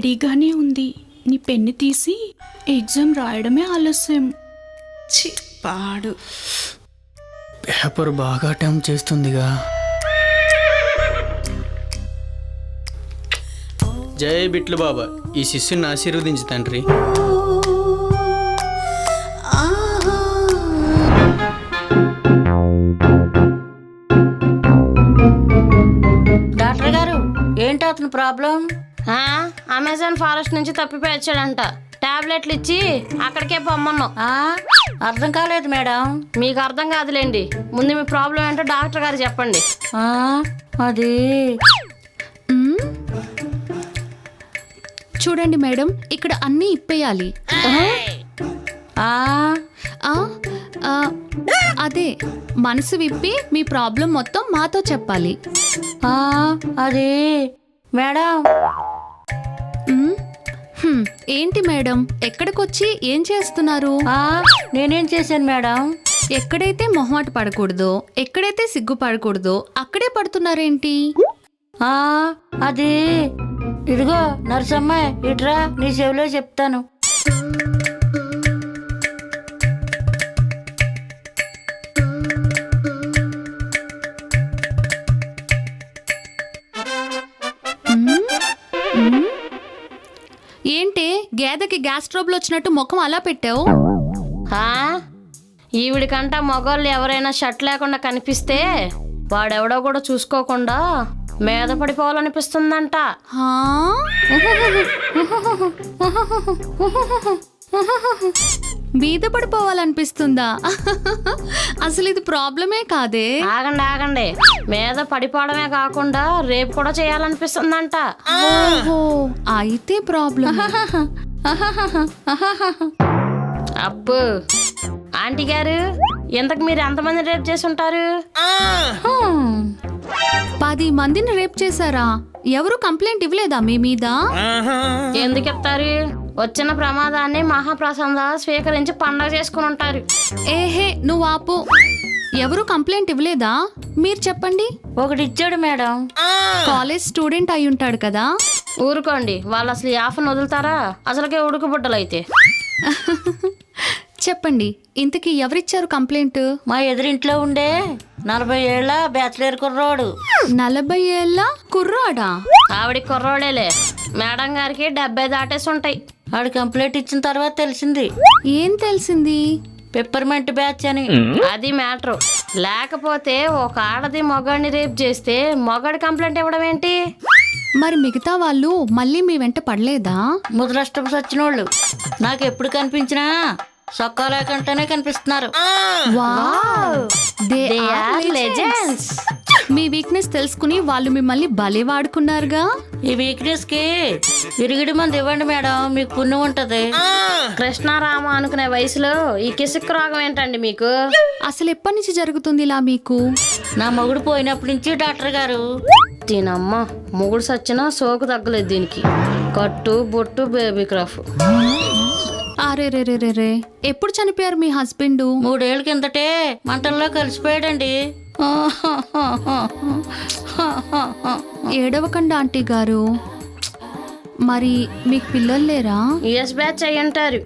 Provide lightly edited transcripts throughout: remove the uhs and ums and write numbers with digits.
రెడీగానే ఉంది. నీ పెన్ను తీసి ఎగ్జామ్ రాయడమే ఆలస్యం. ఛీ, పాడు. పేపర్ బాగా అటెంప్ట్ చేస్తుందిగా. జై బిట్లు బాబా, ఈ శిష్యుని ఆశీర్వదించు తండ్రి. డాక్టర్ గారు, ఏంటి అతని ప్రాబ్లం? అమెజాన్ ఫారెస్ట్ నుంచి తప్పిపోయి వచ్చాడంట. టాబ్లెట్లు ఇచ్చి అక్కడికే పొమ్మన్నాం. అర్థం కాలేదు మేడం. మీకు అర్థం కాదులేండి, ముందు మీ ప్రాబ్లం ఏంటో డాక్టర్ గారు చెప్పండి. అది చూడండి మేడం, ఇక్కడ అన్నీ ఇప్పేయాలి. అదే మనసు విప్పి మీ ప్రాబ్లం మొత్తం మాతో చెప్పాలి. అది మేడం. ఏంటి మేడం, ఎక్కడికొచ్చి ఏం చేస్తున్నారు? నేనేం చేశాను మేడం? ఎక్కడైతే మొహమాట పడకూడదో, ఎక్కడైతే సిగ్గుపడకూడదో అక్కడే పడుతున్నారేంటి? అది ఇదిగో నర్సమ్మ, ఇట్రా, నీ చెవిలో చెప్తాను. ఏంటి గేదెకి గ్యాస్ ట్రబుల్ వచ్చినట్టు ముఖం అలా పెట్టావు? ఈవిడికంట మగవాళ్ళు ఎవరైనా షర్ట్ లేకుండా కనిపిస్తే వాడెవడో కూడా చూసుకోకుండా మీద పడిపోవాలనిపిస్తుందంట. మీద పడిపోవాలనిపిస్తుందా? అసలు ఇది ప్రాబ్లమే కాదే. ఆగండి, మీద పడిపోవడమే కాకుండా రేపు కూడా చేయాలనిపిస్తుందంట. అయితే ప్రాబ్లం. అప్పు ఆంటీ గారు, ఇంతకు మీరు ఎంతమంది రేపు చేసి ఉంటారు? 10 మందిని రేప్ చేశారా? ఎవరు కంప్లైంట్ ఇవ్వలేదా మీ మీద? ఎందుకు చెప్తారు? వచ్చిన ప్రమాదాన్ని మహాప్రసాద స్వీకరించి పండగ చేసుకుని ఉంటారు. ఏహే, నువ్వు ఆపు. ఎవరు కంప్లైంట్ ఇవ్వలేదా? మీరు చెప్పండి. ఒకటి ఇచ్చాడు మేడం. కాలేజ్ స్టూడెంట్ అయి ఉంటాడు కదా. ఊరుకోండి, వాళ్ళు అసలు ఈ ఆఫ్ని వదులుతారా? అసలుకే ఉడుకు బుడ్డలు అయితే. చెప్పండి, ఇంతకీ ఎవరిచ్చారు కంప్లైంట్? మా ఎదురింట్లో ఉండే 40 ఏళ్ల బ్యాచిలర్ కుర్రోడు. 40 ఏళ్ళ కుర్రాడా? ఆవిడ కుర్రోడేలే, మేడం గారికి 70 దాటేసి ఉంటాయి. ఆడు కంప్లైంట్ ఇచ్చిన తర్వాత తెలిసింది. ఏం తెలిసింది? పెప్పర్మెంట్ బ్యాచ్ అని. అది మ్యాటర్. లేకపోతే ఒక ఆడది మొగాడిని రేప్ చేస్తే మొగాడి కంప్లైంట్ ఇవ్వడం ఏంటి? మరి మిగతా వాళ్ళు మళ్ళీ మీ వెంట పడలేదా? ముదరష్టం సచ్చినోళ్ళు నాకు ఎప్పుడు కనిపించినా సొక్కా లేకుండానే కనిపిస్తున్నారు. They are legends. Me weakness తెలుసుకుని వాళ్ళు మిమ్మల్ని భలే వాడుకున్నారుగా. ఈ వీక్నెస్ కి విరిగిడి మంది ఇవ్వండి మేడం, మీకు పుణ్యం ఉంటది. కృష్ణారామ అనుకునే వయసులో ఈ కిసుక్కు రోగం ఏంటండి మీకు? అసలు ఎప్పటి నుంచి జరుగుతుంది ఇలా మీకు? నా మొగుడు పోయినప్పటి నుంచి డాక్టర్ గారు. దీనమ్మ, మొగుడు సచ్చినా సోకు తగ్గలేదు దీనికి. కట్టు బొట్టు బేబీ క్రాఫ్. అరే, ఎప్పుడు చనిపోయారు మీ హస్బెండ్? 3 ఏళ్ల కిందటే మంటల్లో కలిసిపోయాడండి. ఏడవకండి ఆంటీ గారు. మరి మీకు పిల్లలు లేరా? యుఎస్ బ్యాచ్ అయ్యి ఉంటారు.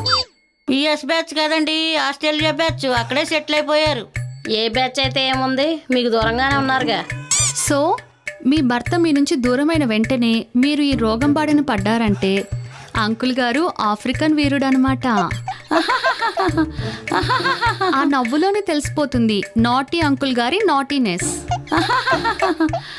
యుఎస్ బ్యాచ్ కాదండి, ఆస్ట్రేలియా బ్యాచ్. అక్కడే సెటిల్ అయిపోయారు. ఏ బ్యాచ్ అయితే ఏముంది, మీకు దూరంగానే ఉన్నారుగా. సో మీ భర్త మీ నుంచి దూరమైన వెంటనే మీరు ఈ రోగం బారిన పడ్డారంటే అంకుల్ గారు ఆఫ్రికన్ వీరుడు అనమాట. ఆ నవ్వులోనే తెలిసిపోతుంది నాటీ అంకుల్ గారి నాటీనెస్.